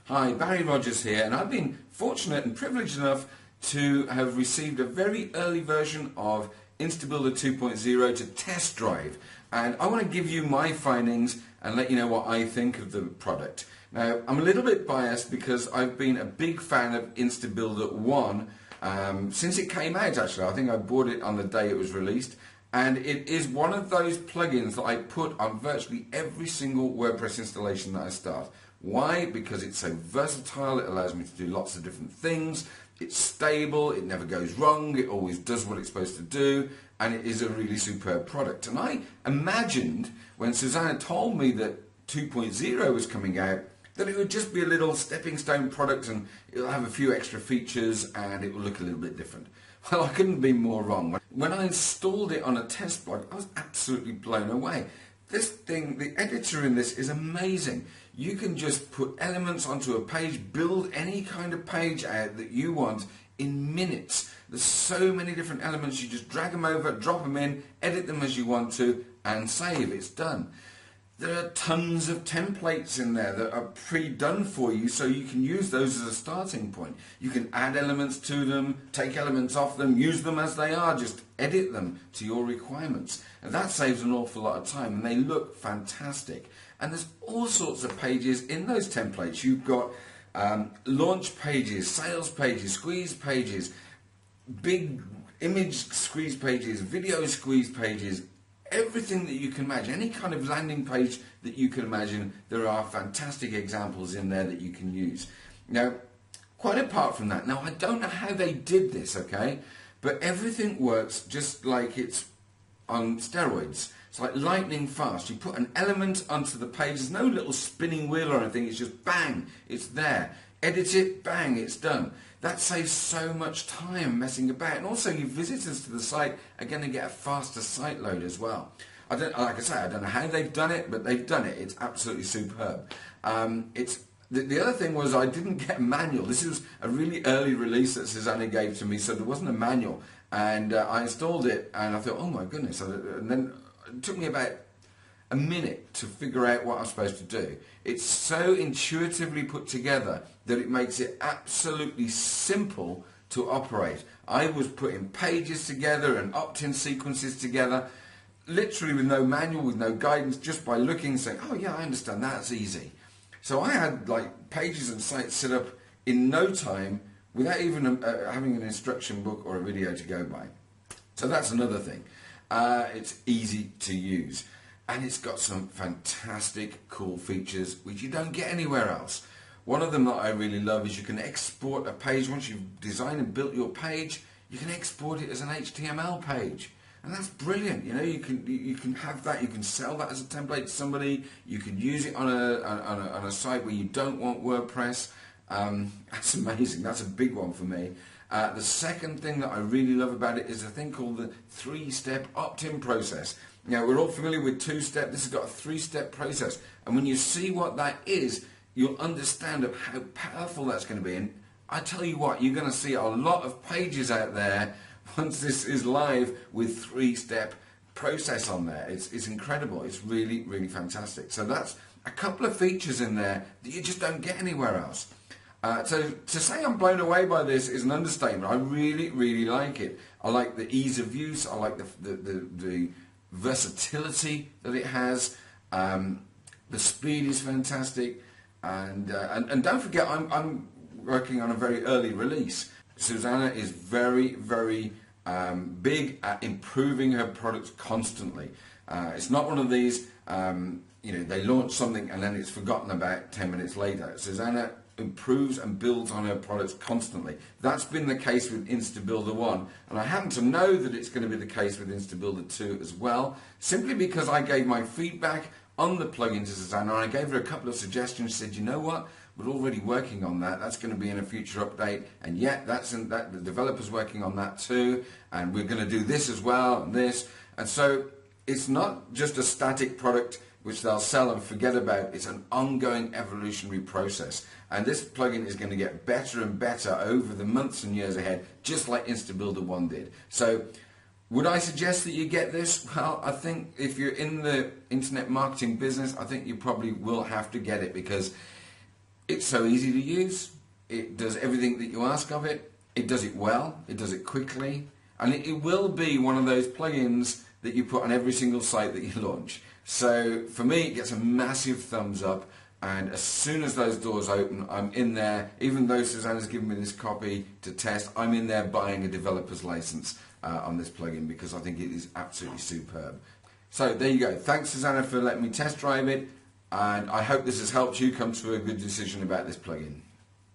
Hi, Barry Rogers here, and I've been fortunate and privileged enough to have received a very early version of InstaBuilder 2.0 to test drive, and I want to give you my findings and let you know what I think of the product. Now, I'm a little bit biased because I've been a big fan of InstaBuilder 1 since it came out. Actually, I think I bought it on the day it was released, and it is one of those plugins that I put on virtually every single WordPress installation that I start. Why? Because it's so versatile, it allows me to do lots of different things, it's stable, it never goes wrong, it always does what it's supposed to do, and it is a really superb product. And I imagined when Susanna told me that 2.0 was coming out that it would just be a little stepping stone product and it'll have a few extra features and it will look a little bit different. Well, I couldn't be more wrong. When I installed it on a test blog, I was absolutely blown away. This thing, the editor in this is amazing. You can just put elements onto a page, build any kind of page out that you want in minutes. There's so many different elements, you just drag them over, drop them in, edit them as you want to, and save. It's done. There are tons of templates in there that are pre-done for you, so you can use those as a starting point. You can add elements to them, take elements off them, use them as they are, just edit them to your requirements. And that saves an awful lot of time, and they look fantastic. And there's all sorts of pages in those templates. You've got launch pages, sales pages, squeeze pages, big image squeeze pages, video squeeze pages, everything that you can imagine, any kind of landing page that you can imagine, there are fantastic examples in there that you can use. Now, quite apart from that, now I don't know how they did this, okay, but everything works just like it's on steroids. It's like lightning fast. You put an element onto the page, there's no little spinning wheel or anything, it's just bang, it's there. Edit it, bang, it's done. That saves so much time messing about, and also your visitors to the site are going to get a faster site load as well. Like I say, I don't know how they've done it, but they've done it. It's absolutely superb. The other thing was I didn't get a manual. This was a really early release that Susanna gave to me, so there wasn't a manual. And I installed it, and I thought, oh my goodness. And then it took me about a minute to figure out what I'm supposed to do. It's so intuitively put together that it makes it absolutely simple to operate. I was putting pages together and opt-in sequences together, literally with no manual, with no guidance, just by looking and saying, oh yeah, I understand, that's easy. So I had like pages and sites set up in no time without even having an instruction book or a video to go by. So that's another thing. It's easy to use. And it's got some fantastic cool features which you don't get anywhere else. One of them that I really love is you can export a page. Once you've designed and built your page, you can export it as an HTML page. And that's brilliant. You know, you can have that, you can sell that as a template to somebody, you can use it on a site where you don't want WordPress. That's amazing. That's a big one for me. The second thing that I really love about it is a thing called the 3-step opt-in process. Now, we're all familiar with 2-step. This has got a 3-step process. And when you see what that is, you'll understand of how powerful that's going to be. And I tell you what, you're going to see a lot of pages out there once this is live with 3-step process on there. It's incredible. It's really, really fantastic. So that's a couple of features in there that you just don't get anywhere else. So to say I'm blown away by this is an understatement. I really, really like it. I like the ease of use. I like the versatility that it has. The speed is fantastic. And don't forget, I'm working on a very early release. Susanna is very, very big at improving her products constantly. It's not one of these, they launch something and then it's forgotten about 10 minutes later. Susanna improves and builds on her products constantly. That's been the case with InstaBuilder 1, and I happen to know that it's going to be the case with InstaBuilder 2 as well, simply because I gave my feedback on the plugin to Susanna, and I gave her a couple of suggestions. She said, you know what, we're already working on that, that's going to be in a future update, and yet the developer's working on that too, and we're going to do this as well, and this, and so it's not just a static product which they'll sell and forget about. It's an ongoing evolutionary process, and this plugin is going to get better and better over the months and years ahead, just like InstaBuilder 1 did. So would I suggest that you get this? Well, I think if you're in the internet marketing business, I think you probably will have to get it, because It's so easy to use. It does everything that you ask of it. It does it well. It does it quickly. And it will be one of those plugins that you put on every single site that you launch. So for me, it gets a massive thumbs up. And as soon as those doors open, I'm in there. Even though Susanna's given me this copy to test, I'm in there buying a developer's license on this plugin because I think it is absolutely superb. So there you go. Thanks, Susanna, for letting me test drive it. And I hope this has helped you come to a good decision about this plugin.